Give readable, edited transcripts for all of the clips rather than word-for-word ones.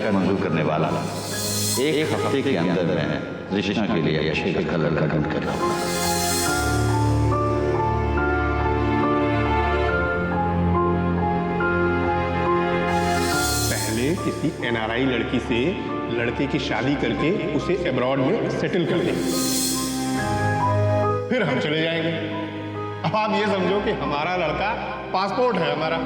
लड़का मंजूर करने वाला 1 हफ्ते के अंदर मैं कृष्णा के लिए अच्छे का लड़का ढूंढ कर लाऊंगा। पहले किसी NRI लड़की से लड़के की शादी करके उसे अब्रॉड में सेटल कर देंगे, फिर हम चले जाएंगे। अब आप ये समझो कि हमारा लड़का पासपोर्ट है हमारा।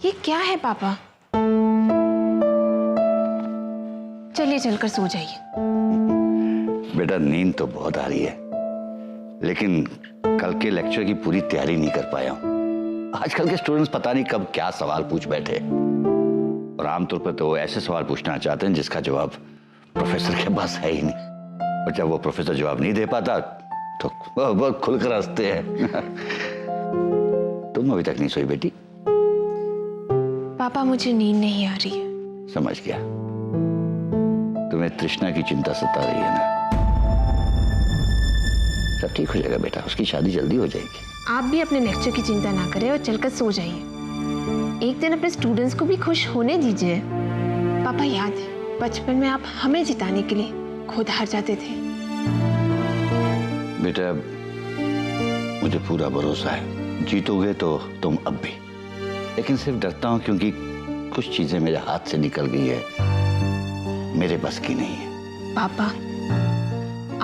ये क्या है पापा? चलिए चलकर सो जाइए। बेटा नींद तो बहुत आ रही है, लेकिन कल के लेक्चर की पूरी तैयारी नहीं कर पाया हूं। आजकल के स्टूडेंट्स पता नहीं कब क्या सवाल पूछ बैठे, और आमतौर पर तो वो ऐसे सवाल पूछना चाहते हैं जिसका जवाब प्रोफेसर के पास है ही नहीं, और जब वो प्रोफेसर जवाब नहीं दे पाता तो वो खुलकर हंसते हैं। तुम अभी तक नहीं सोई बेटी? पापा मुझे नींद नहीं आ रही है। समझ गया, तुम्हें तृष्णा की चिंता सता रही है ना। सब ठीक हो जाएगा बेटा, उसकी शादी जल्दी हो जाएगी। आप भी अपने लेक्चर की चिंता ना करें और चलकर सो जाइए। एक दिन अपने स्टूडेंट्स को भी खुश होने दीजिए। पापा याद है बचपन में आप हमें जिताने के लिए खुद हार जाते थे। बेटा मुझे पूरा भरोसा है, जीतोगे तो तुम अब भी। लेकिन सिर्फ डरता हूं क्योंकि कुछ चीजें मेरे हाथ से निकल गई है, मेरे बस की नहीं है। पापा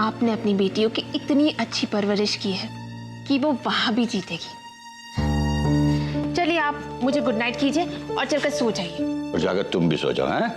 आपने अपनी बेटियों की इतनी अच्छी परवरिश की है कि वो वहां भी जीतेगी। चलिए आप मुझे गुड नाइट कीजिए और चलकर सो जाइए। और जाकर तुम भी सो जाओ। हैं?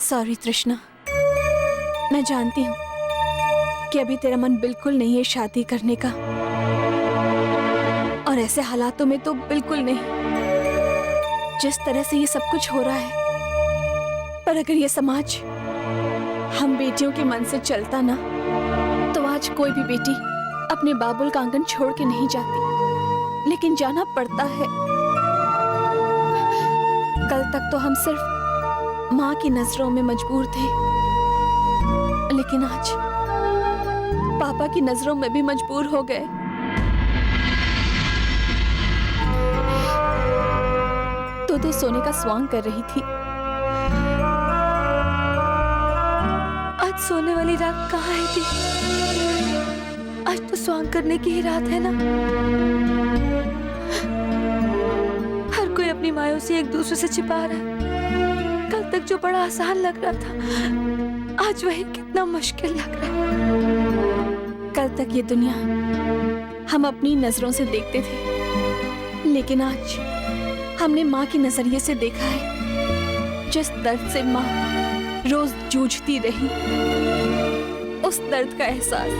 सॉरी तृष्णा, मैं जानती हूँ कि अभी तेरा मन बिल्कुल नहीं है शादी करने का, और ऐसे हालातों में तो बिल्कुल नहीं। जिस तरह से ये सब कुछ हो रहा है, पर अगर ये समाज हम बेटियों के मन से चलता ना, तो आज कोई भी बेटी अपने बाबुल का आंगन छोड़ के नहीं जाती, लेकिन जाना पड़ता है। कल तक तो हम सिर्फ माँ की नजरों में मजबूर थे, लेकिन आज पापा की नजरों में भी मजबूर हो गए। तो सोने का स्वांग कर रही थी, आज सोने वाली रात कहाँ है थी? आज तो स्वांग करने की ही रात है ना। हर कोई अपनी मायूसी एक दूसरे से छिपा रहा है। कल तक जो बड़ा आसान लग रहा था, आज वही कितना मुश्किल लग रहा है। कल तक ये दुनिया हम अपनी नजरों से देखते थे, लेकिन आज हमने माँ के नजरिए से देखा है। जिस दर्द से माँ रोज जूझती रही, उस दर्द का एहसास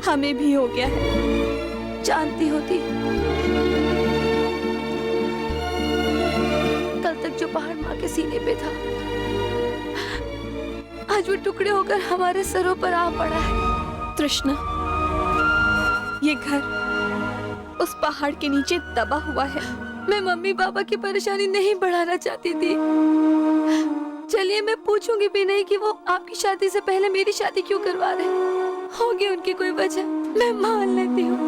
हमें भी हो गया है। जानती होती कल तक जो पहाड़ माँ के सीने पे था, आज वो टुकड़े होकर हमारे सरों पर आ पड़ा है। तृष्णा, ये घर उस पहाड़ के नीचे दबा हुआ है। मैं मम्मी पापा की परेशानी नहीं बढ़ाना चाहती थी। चलिए मैं पूछूंगी भी नहीं कि वो आपकी शादी से पहले मेरी शादी क्यों करवा रहे। होगी उनकी कोई वजह, मैं मान लेती हूँ।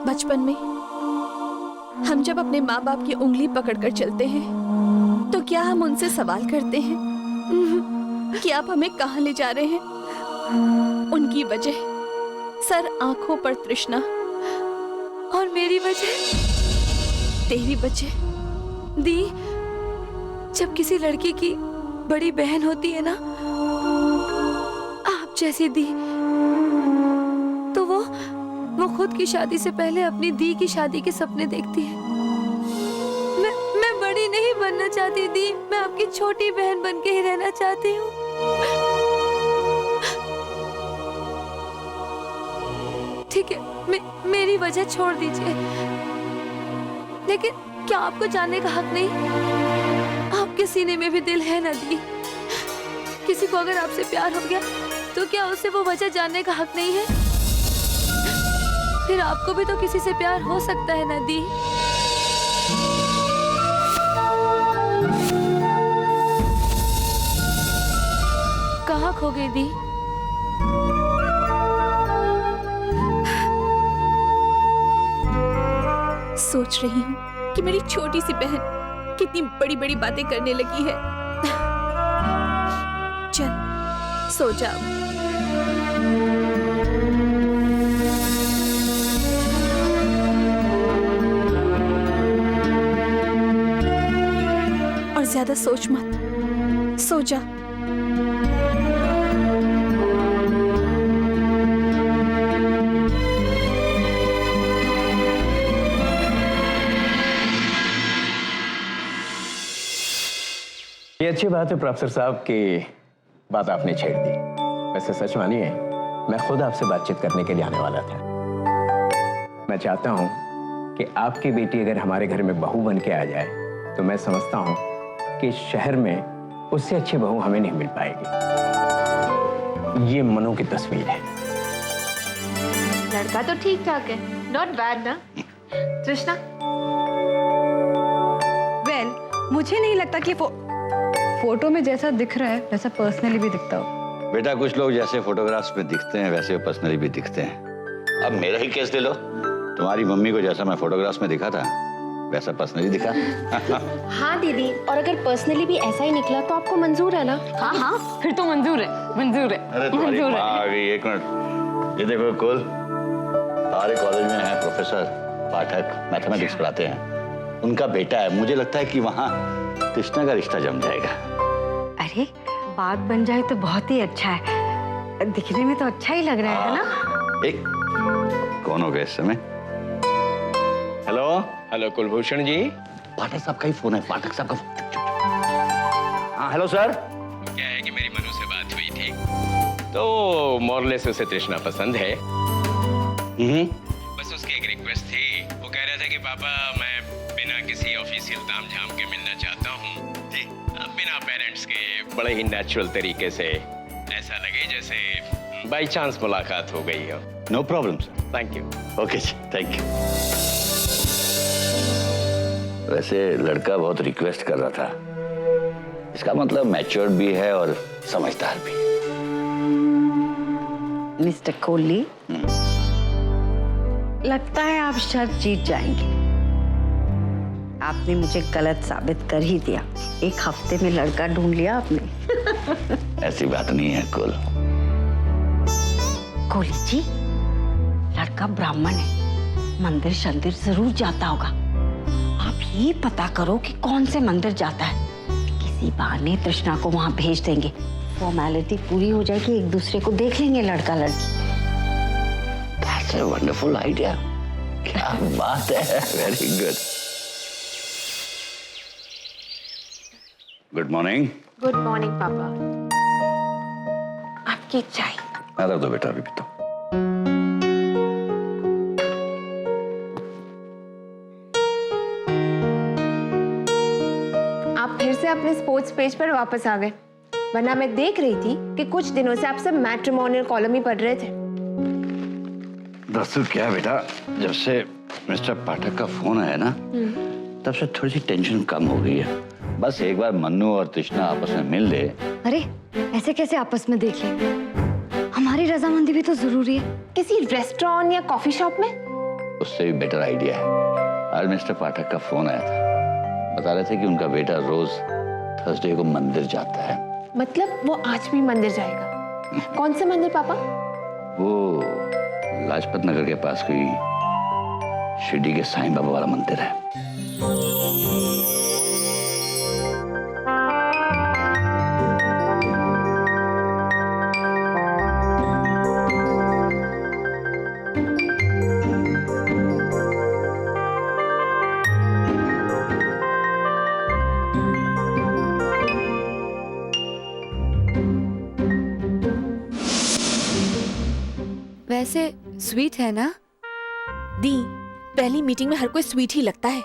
बचपन में हम जब अपने माँ बाप की उंगली पकड़कर चलते हैं तो क्या हम उनसे सवाल करते हैं कि आप हमें कहाँ ले जा रहे हैं? उनकी वजह सर आंखों पर तृष्णा, और मेरी वजह तेरी वजह दी। जब किसी लड़की की बड़ी बहन होती है ना, आप जैसी दी, तो वो खुद की शादी से पहले अपनी दी की शादी के सपने देखती है। मैं बड़ी नहीं बनना चाहती दी, मैं आपकी छोटी बहन बन के ही रहना चाहती हूँ। ठीक है, मेरी वजह छोड़ दीजिए, लेकिन क्या आपको जानने का हक नहीं? आपके सीने में भी दिल है ना दी? किसी को अगर आपसे प्यार हो गया तो क्या उसे वो वजह जानने का हक नहीं है? फिर आपको भी तो किसी से प्यार हो सकता है ना दी? कहाँ खो गई दी? सोच रही हूँ कि मेरी छोटी सी बहन कितनी बड़ी बड़ी बातें करने लगी है। चल सो जा। और ज्यादा सोच मत, सो जा। ये अच्छी बात है प्रोफेसर साहब की बात आपने छेड़ दी। वैसे सच मानिए, मैं खुद आपसे बातचीत करने के लिए आने वाला था। मैं चाहता हूं कि आपकी बेटी अगर हमारे घर में बहू बन के आ जाए तो मैं समझता हूं कि इस शहर में उससे अच्छी बहू हमें नहीं मिल पाएगी। ये मनु की तस्वीर है। लड़का तो ठीक ठाक है, नॉट बैड ना तृष्णा? वेल, मुझे नहीं लगता कि फोटो में जैसा दिख रहा है वैसा पर्सनली भी दिखता हो। बेटा, कुछ लोग जैसे फोटोग्राफ्स में दिखते हैं वैसे पर्सनली भी दिखते हैं। अब मेरा ही केस ले लो, तुम्हारी मम्मी को जैसा मैं फोटोग्राफ्स में दिखा था वैसा पर्सनली दिखा। हाँ दीदी, और अगर पर्सनली भी ऐसा ही निकला तो आपको मंजूर है ना? हाँ हाँ, फिर तो मंजूर है, मंजूर है। अरे तुम्हारी माँ आ गई, एक मिनट। ये देखो कुल, हमारे कॉलेज में है प्रोफेसर पाठक, मैथमेटिक्स पढ़ाते हैं। उनका बेटा है। मुझे लगता है कि वहाँ कृष्णा का रिश्ता जम जाएगा। अरे बात बन जाए तो बहुत ही अच्छा है, दिखने में तो अच्छा ही लग रहा है ना? एक कौन हो गया इस समय? हेलो हेलो कुलभूषण जी। पाठक साहब का ही फोन है, पाठक साहब का फोन। हाँ हेलो सर। क्या है कि मेरी मनु से बात हुई थी, तो मोरलेस उसे तृष्णा पसंद है। बस उसकी एक रिक्वेस्ट थी, वो कह रहा था कि पापा मैं बिना किसी ऑफिशियल तामझाम के मिलना चाहता हूँ, बिना पेरेंट्स के, बड़े ही नेचुरल तरीके से, ऐसा लगे जैसे बाई चांस मुलाकात हो गई हो। No problem sir. Thank you. Okay ji, thank you. वैसे लड़का बहुत रिक्वेस्ट कर रहा था, इसका मतलब मैच्योर्ड भी है और समझदार भी। मिस्टर कोहली, लगता है आप शर्त जीत जाएंगे। आपने मुझे गलत साबित कर ही दिया। एक हफ्ते में लड़का ढूंढ लिया आपने। ऐसी बात नहीं है कुल। कोहली जी, लड़का ब्राह्मण है, मंदिर शंदिर जरूर जाता होगा। आप ये पता करो कि कौन से मंदिर जाता है। किसी बहाने तृष्णा को वहां भेज देंगे, फॉर्मेलिटी पूरी हो जाएगी, एक दूसरे को देख लेंगे लड़का लड़की। That's a wonderful idea. क्या बात है, very good. Good morning. Good morning पापा। आपकी चाय। अरे दो बेटा, अभी पीता हूं। आप फिर से अपने स्पोर्ट्स पेज पर वापस आ गए, वरना मैं देख रही थी कि कुछ दिनों से आप सब मैट्रिमोनियल कॉलम ही पढ़ रहे थे। दरअसल क्या है बेटा, जब से मिस्टर पाठक का फोन आया ना, तब से थोड़ी सी टेंशन कम हो गई है। बस एक बार मन्नू और तृष्णा आपस में मिल ले। अरे ऐसे कैसे आपस में देख लेंगे? हमारी रजामंदी भी तो जरूरी है। किसी रेस्टोरेंट या कॉफी शॉप में? उससे भी बेटर आइडिया है। आज मिस्टर पाठक का फोन आया था, बता रहे थे कि उनका बेटा रोज थर्सडे को मंदिर जाता है। मतलब वो आज भी मंदिर जाएगा? कौन से मंदिर पापा? वो लाजपत नगर के पास कोई शिरडी के साईं बाबा वाला मंदिर है। वैसे स्वीट है ना? दी, पहली मीटिंग में हर कोई स्वीट ही लगता है।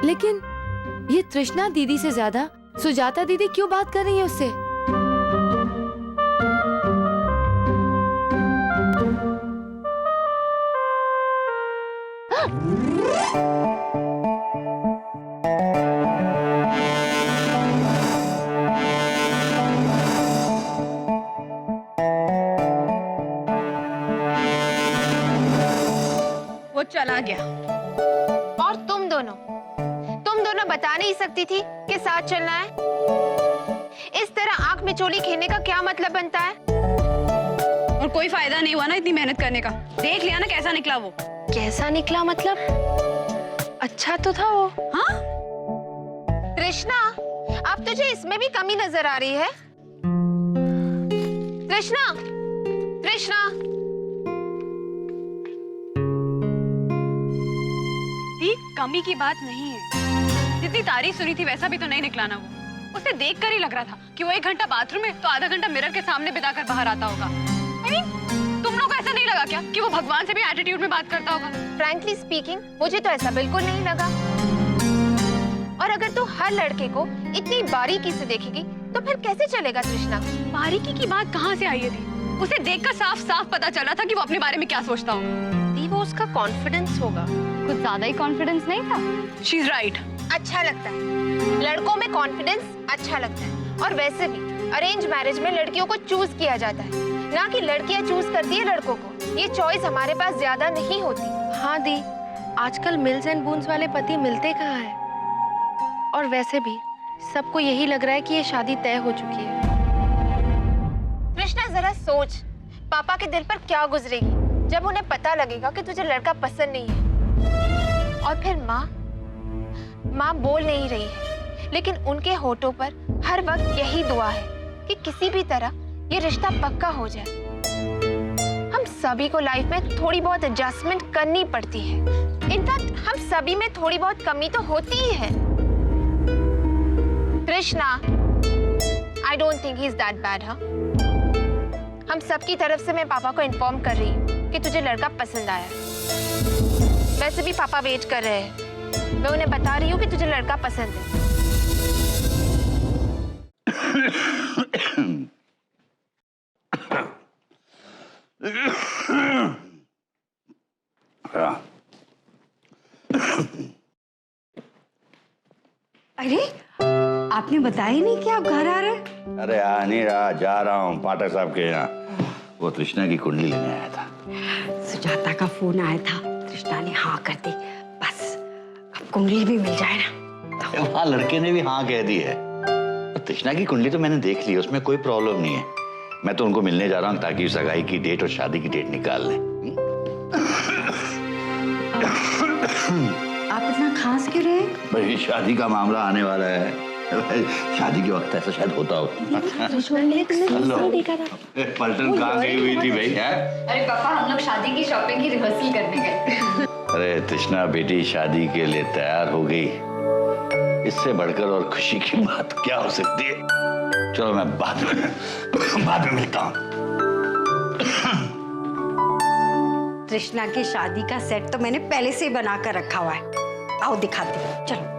लेकिन ये तृष्णा दीदी से ज्यादा सुजाता दीदी क्यों बात कर रही है उससे? वो चला गया। और तुम दोनों बता नहीं सकती थी कि साथ चलना है? इस तरह आंख में चोली खेलने का क्या मतलब बनता है? और कोई फायदा नहीं हुआ ना इतनी मेहनत करने का। देख लिया ना कैसा निकला वो। कैसा निकला मतलब? अच्छा तो था वो। हाँ? तृष्णा, अब तुझे इसमें भी कमी नजर आ रही है? तृष्णा, तृष्णा, दी, कमी की बात नहीं है। जितनी तारीफ सुनी थी वैसा भी तो नहीं निकला ना वो। उसे देखकर ही लग रहा था कि वो 1 घंटा बाथरूम में तो आधा घंटा मिरर के सामने बिताकर बाहर आता होगा। तुम लोग को ऐसा नहीं लगा क्या कि वो भगवान से भी एटीट्यूड में बात करता होगा? फ्रैंकली स्पीकिंग मुझे तो ऐसा बिल्कुल नहीं लगा। और अगर तू हर लड़के को इतनी बारीकी से देखेगी तो फिर कैसे चलेगा तृष्णा? बारीकी की बात कहाँ से आई है दी? उसे देखकर साफ साफ पता चला था कि वो अपने बारे में क्या सोचता होगा। दी, वो उसका कॉन्फिडेंस होगा। कुछ ज्यादा ही कॉन्फिडेंस नहीं था। She is right. अच्छा लगता है, लड़कों में कॉन्फिडेंस अच्छा लगता है। और वैसे भी अरेंज मैरिज में लड़कियों को चूज किया जाता है, ना कि लड़कियां चूज करती है लड़कों को। ये चॉइस हमारे पास ज्यादा नहीं होती। हाँ दी, आजकल मिल्स एंड बून्स वाले पति मिलते कहाँ हैं? और वैसे भी सबको यही लग रहा है कि ये शादी तय हो चुकी है। कृष्णा, जरा सोच, पापा के दिल पर क्या गुजरेगी जब उन्हें पता लगेगा कि तुझे लड़का पसंद नहीं है। और फिर माँ बोल नहीं रही है, लेकिन उनके होठों पर हर वक्त यही दुआ है कि किसी भी तरह ये रिश्ता पक्का हो जाए। हम सभी को लाइफ में थोड़ी बहुत एडजस्टमेंट करनी पड़ती है। इनफैक्ट हम सभी में थोड़ी बहुत कमी तो होती ही है। Krishna, I don't think he is that bad. हाँ, हम सबकी तरफ से मैं पापा को इन्फॉर्म कर रही हूँ कि तुझे लड़का पसंद आया। वैसे भी पापा वेट कर रहे हैं, मैं उन्हें बता रही हूँ कि तुझे लड़का पसंद है। अरे, आपने बताया ही नहीं कि आप घर आ रहे हैं? अरे आ नहीं रहा, जा रहा हूँ पाठक साहब के यहाँ। वो तृष्णा की कुंडली लेने आया था। सुजाता का फोन आया था, तृष्णा ने हाँ कर दी। बस अब कुंडली भी मिल जाए ना। वहाँ लड़के ने भी हाँ कह दी है। तृष्णा की कुंडली तो मैंने देख ली, उसमें कोई प्रॉब्लम नहीं है। मैं तो उनको मिलने जा रहा हूँ ताकि सगाई की डेट और शादी की डेट निकाल लें। आप इतना खास क्यों रहे? भाई शादी का मामला आने वाला है। शादी के वक्त ऐसा शायद होता हो। पलटन कहाँ गई हुई थी भाई? है? अरे पापा, हम लोग शादी की शॉपिंग की रिहर्सल करने गए। अरे तृष्णा बेटी शादी के लिए तैयार हो गई, इससे बढ़कर और खुशी की बात क्या हो सकती है? चलो मैं बाद में मिलता हूँ। तृष्णा की शादी का सेट तो मैंने पहले से ही बना कर रखा हुआ है। आओ दिखाती हूँ, चलो।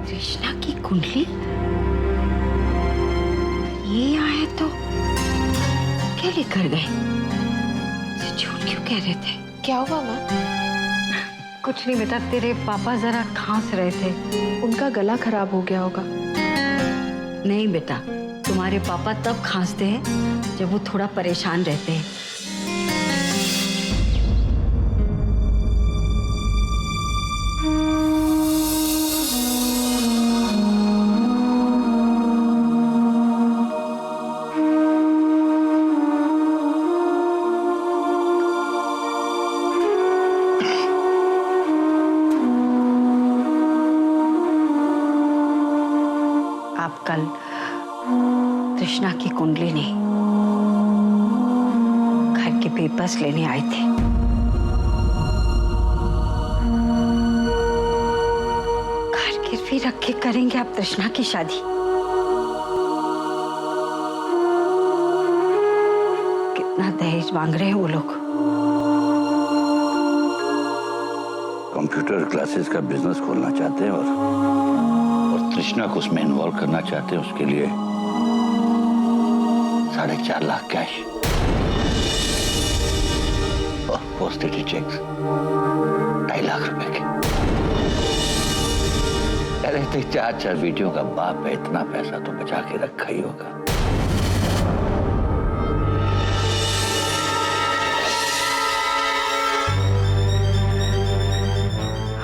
तृष्णा की कुंडली ये आए तो क्या लेकर गए? झूठ क्यों कह रहे थे? क्या हुआ माँ? कुछ नहीं बेटा, तेरे पापा जरा खांस रहे थे। उनका गला खराब हो गया होगा। नहीं बेटा, तुम्हारे पापा तब खांसते हैं जब वो थोड़ा परेशान रहते हैं। आप कल कृष्णा की कुंडली ने घर के पेपर्स लेने आए थे। घर गिरवी रख के करेंगे आप कृष्णा की शादी। कितना दहेज मांग रहे हैं वो लोग। कंप्यूटर क्लासेस का बिजनेस खोलना चाहते हैं और कृष्णा को उसमें इन्वॉल्व करना चाहते हैं। उसके लिए 4.5 लाख कैश और पोस्टेड चेक्स 2.5 लाख रुपए के। अरे तो 4 वीडियो का बाप है, इतना पैसा तो बचा के रखा ही होगा।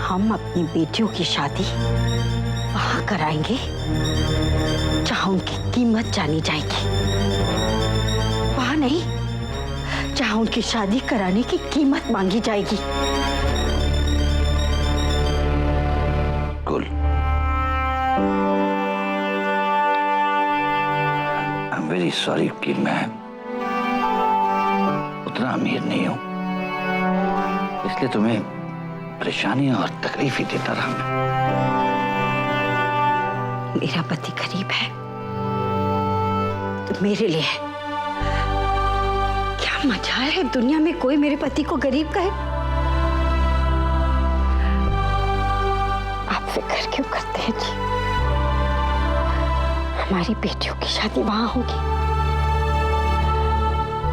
हम अपनी बेटियों की शादी वहां कराएंगे जहां उनकी कीमत जानी जाएगी। वहां नहीं जहां उनकी शादी कराने की कीमत मांगी जाएगी। कुल आई एम वेरी सॉरी कि मैं उतना अमीर नहीं हूं, इसलिए तुम्हें परेशानियां और तकलीफ ही देता रहा मैं। मेरा पति गरीब है तो मेरे लिए है। क्या मजा है दुनिया में कोई मेरे पति को गरीब कहे? आप फिक्र क्यों करते हैं जी? हमारी बेटियों की शादी वहां होगी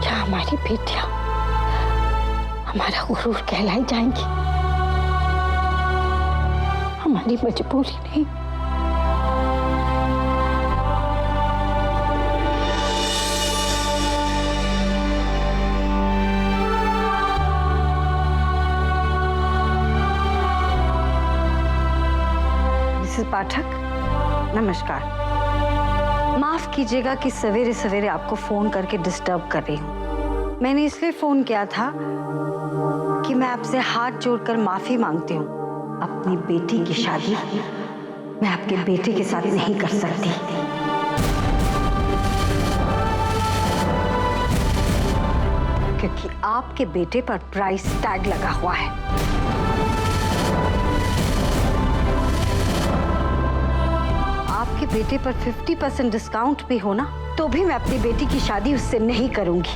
जहां हमारी बेटियां हमारा गुरूर कहलाई जाएंगी। हमारी मजबूरी नहीं। पाठक नमस्कार। माफ कीजिएगा कि सवेरे सवेरे आपको फोन करके डिस्टर्ब कर रही हूँ। मैंने इसलिए फोन किया था कि मैं आपसे हाथ जोड़कर माफी मांगती हूँ। अपनी बेटी की शादी मैं आपके बेटे के साथ नहीं कर सकती। क्योंकि आपके बेटे पर प्राइस टैग लगा हुआ है। आपके बेटे पर 50% डिस्काउंट भी हो ना, तो भी मैं अपनी बेटी की शादी उससे नहीं करूंगी।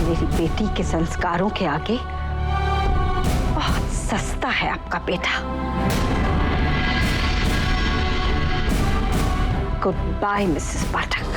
मेरी बेटी के संस्कारों के आगे बहुत सस्ता है आपका बेटा। Good by Mrs Pathak.